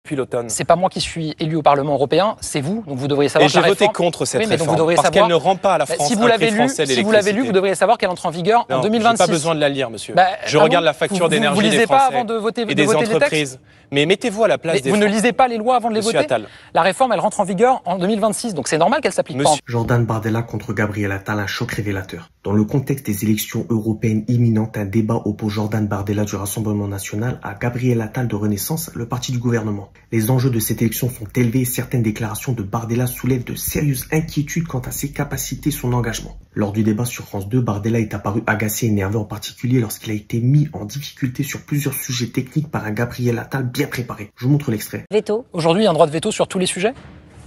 depuis l'automne. C'est pas moi qui suis élu au Parlement européen, c'est vous, donc vous devriez savoir. Et j'ai voté contre cette réforme parce qu'elle ne rend pas à la France un prix français d'électricité. Si vous l'avez lu, vous devriez savoir qu'elle entre en vigueur en 2026. Je n'ai pas besoin de la lire, monsieur. Je regarde la facture d'énergie des Français et des entreprises. Mais mettez-vous à la place des Français. Vous ne lisez pas les lois avant de les voter. La réforme, elle rentre en vigueur en 2026, donc c'est normal qu'elle s'applique pas. Jordan Bardella contre Gabriel Attal, un choc révélateur. Dans le contexte des élections européennes imminentes, un débat oppose Jordan Bardella du Rassemblement national à Gabriel Attal de Renaissance, le parti du gouvernement. Les enjeux de cette élection sont élevés et certaines déclarations de Bardella soulèvent de sérieuses inquiétudes quant à ses capacités et son engagement. Lors du débat sur France 2, Bardella est apparu agacé et énervé en particulier lorsqu'il a été mis en difficulté sur plusieurs sujets techniques par un Gabriel Attal bien préparé. Je vous montre l'extrait. Veto. Aujourd'hui, il y a un droit de veto sur tous les sujets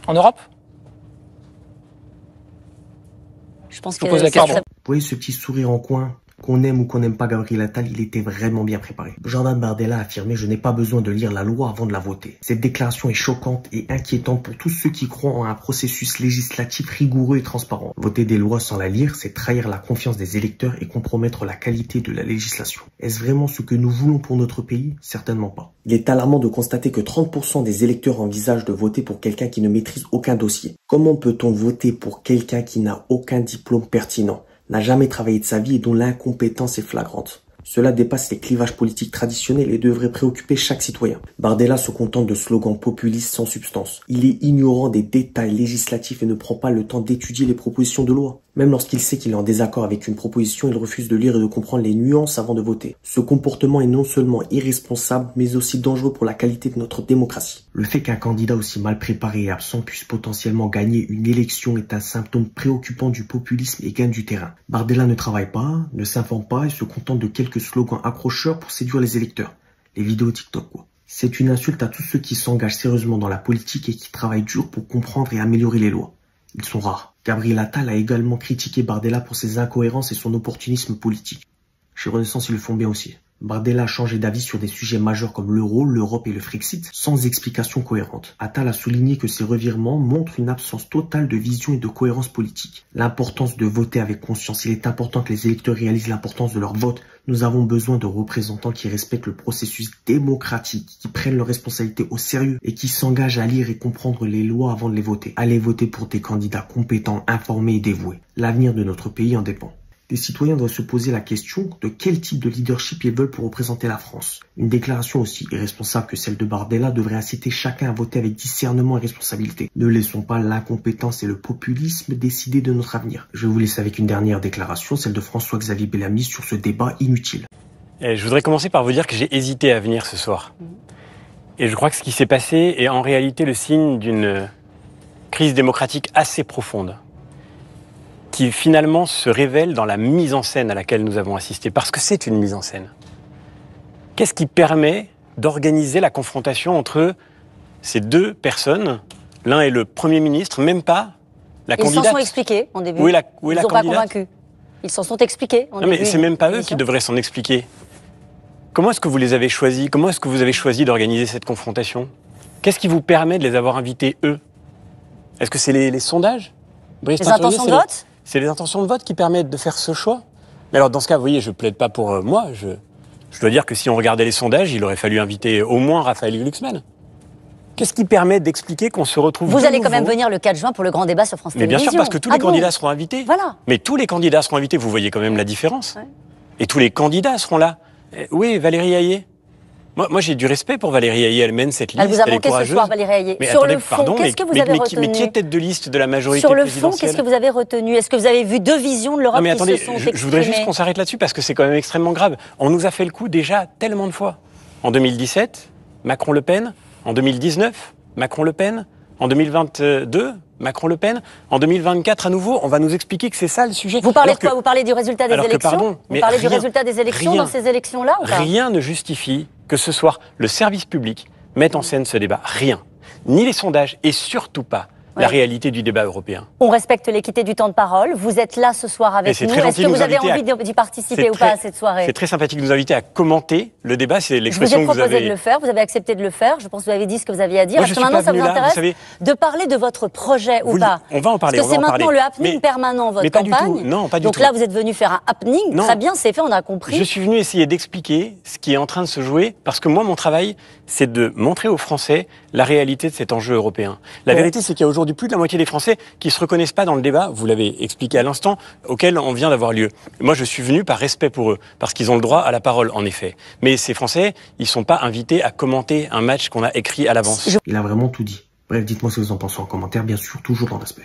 en Europe. Je pense que vous pose la question. Vous voyez ce petit sourire en coin? Qu'on aime ou qu'on n'aime pas Gabriel Attal, il était vraiment bien préparé. Jordan Bardella a affirmé « Je n'ai pas besoin de lire la loi avant de la voter ». Cette déclaration est choquante et inquiétante pour tous ceux qui croient en un processus législatif rigoureux et transparent. Voter des lois sans la lire, c'est trahir la confiance des électeurs et compromettre la qualité de la législation. Est-ce vraiment ce que nous voulons pour notre pays? Certainement pas. Il est alarmant de constater que 30% des électeurs envisagent de voter pour quelqu'un qui ne maîtrise aucun dossier. Comment peut-on voter pour quelqu'un qui n'a aucun diplôme pertinent, n'a jamais travaillé de sa vie et dont l'incompétence est flagrante? Cela dépasse les clivages politiques traditionnels et devrait préoccuper chaque citoyen. Bardella se contente de slogans populistes sans substance. Il est ignorant des détails législatifs et ne prend pas le temps d'étudier les propositions de loi. Même lorsqu'il sait qu'il est en désaccord avec une proposition, il refuse de lire et de comprendre les nuances avant de voter. Ce comportement est non seulement irresponsable, mais aussi dangereux pour la qualité de notre démocratie. Le fait qu'un candidat aussi mal préparé et absent puisse potentiellement gagner une élection est un symptôme préoccupant du populisme et gagne du terrain. Bardella ne travaille pas, ne s'informe pas et se contente de quelques slogans accrocheurs pour séduire les électeurs. Les vidéos TikTok, quoi. C'est une insulte à tous ceux qui s'engagent sérieusement dans la politique et qui travaillent dur pour comprendre et améliorer les lois. Ils sont rares. Gabriel Attal a également critiqué Bardella pour ses incohérences et son opportunisme politique. Chez Renaissance, ils le font bien aussi. Bardella a changé d'avis sur des sujets majeurs comme l'euro, l'Europe et le Frexit, sans explication cohérente. Attal a souligné que ces revirements montrent une absence totale de vision et de cohérence politique. L'importance de voter avec conscience. Il est important que les électeurs réalisent l'importance de leur vote. Nous avons besoin de représentants qui respectent le processus démocratique, qui prennent leurs responsabilités au sérieux et qui s'engagent à lire et comprendre les lois avant de les voter. Allez voter pour des candidats compétents, informés et dévoués. L'avenir de notre pays en dépend. Les citoyens doivent se poser la question de quel type de leadership ils veulent pour représenter la France. Une déclaration aussi irresponsable que celle de Bardella devrait inciter chacun à voter avec discernement et responsabilité. Ne laissons pas l'incompétence et le populisme décider de notre avenir. Je vous laisse avec une dernière déclaration, celle de François-Xavier Bellamy sur ce débat inutile. Je voudrais commencer par vous dire que j'ai hésité à venir ce soir. Et je crois que ce qui s'est passé est en réalité le signe d'une crise démocratique assez profonde, qui finalement se révèle dans la mise en scène à laquelle nous avons assisté, parce que c'est une mise en scène. Qu'est-ce qui permet d'organiser la confrontation entre ces deux personnes? L'un est le Premier ministre, même pas la candidate. Ils s'en sont expliqués en début. Où est la Ils n'ont pas convaincu. Ils s'en sont expliqués en début. Non mais c'est même pas eux qui devraient s'en expliquer. Comment est-ce que vous les avez choisis? Comment est-ce que vous avez choisi d'organiser cette confrontation? Qu'est-ce qui vous permet de les avoir invités, eux? Est-ce que c'est les sondages? Les intentions de vote? C'est les intentions de vote qui permettent de faire ce choix. Mais alors dans ce cas, vous voyez, je plaide pas pour moi. Je dois dire que si on regardait les sondages, il aurait fallu inviter au moins Raphaël Glucksmann. Qu'est-ce qui permet d'expliquer qu'on se retrouve Vous allez quand même venir le 4 juin pour le grand débat sur France Télévisions. Mais bien sûr, parce que tous les candidats seront invités. Voilà. Mais tous les candidats seront invités, vous voyez quand même la différence. Ouais. Et tous les candidats seront là. Oui, Valérie Hayé. Moi, j'ai du respect pour Valérie Hayé. Elle mène cette liste. Elle vous a manqué ce soir, Valérie Hayé. Mais sur attendez, le fond, qu'est-ce que vous avez retenu? Mais qui est tête de liste de la majorité sur le présidentielle? fond, qu'est-ce que vous avez retenu? Est-ce que vous avez vu deux visions de l'Europe qui se sont exprimées? Je voudrais juste qu'on s'arrête là-dessus parce que c'est quand même extrêmement grave. On nous a fait le coup déjà tellement de fois. En 2017, Macron-Le Pen. En 2019, Macron-Le Pen. En 2022, Macron-Le Pen. En 2024, à nouveau, on va nous expliquer que c'est ça le sujet. Vous parlez de quoi? Vous parlez du résultat des élections? Vous parlez du résultat des élections rien, dans ces élections-là ou pas? Rien ne justifie que ce soir, le service public mette en scène ce débat. Rien. Ni les sondages et surtout pas la réalité du débat européen. On respecte l'équité du temps de parole. Vous êtes là ce soir avec nous. Est-ce que vous avez envie d'y participer ou pas à cette soirée? C'est très sympathique de nous inviter à commenter le débat. C'est l'expression que vous avez... Je vous ai proposé de le faire. Vous avez accepté de le faire. Je pense que vous avez dit ce que vous aviez à dire. Est-ce que maintenant ça vous intéresse de parler de votre projet ou pas? On va en parler. Parce que c'est maintenant le happening permanent, votre campagne. Non, pas du tout. Donc là, vous êtes venu faire un happening. Très bien, c'est fait, on a compris. Je suis venu essayer d'expliquer ce qui est en train de se jouer, parce que moi, mon travail, c'est de montrer aux Français la réalité de cet enjeu européen. La vérité, c'est qu'il y a aujourd'hui plus de la moitié des Français qui ne se reconnaissent pas dans le débat, vous l'avez expliqué à l'instant, auquel on vient d'avoir lieu. Moi, je suis venu par respect pour eux, parce qu'ils ont le droit à la parole, en effet. Mais ces Français, ils ne sont pas invités à commenter un match qu'on a écrit à l'avance. Il a vraiment tout dit. Bref, dites-moi ce que vous en pensez en commentaire, bien sûr, toujours dans l'aspect.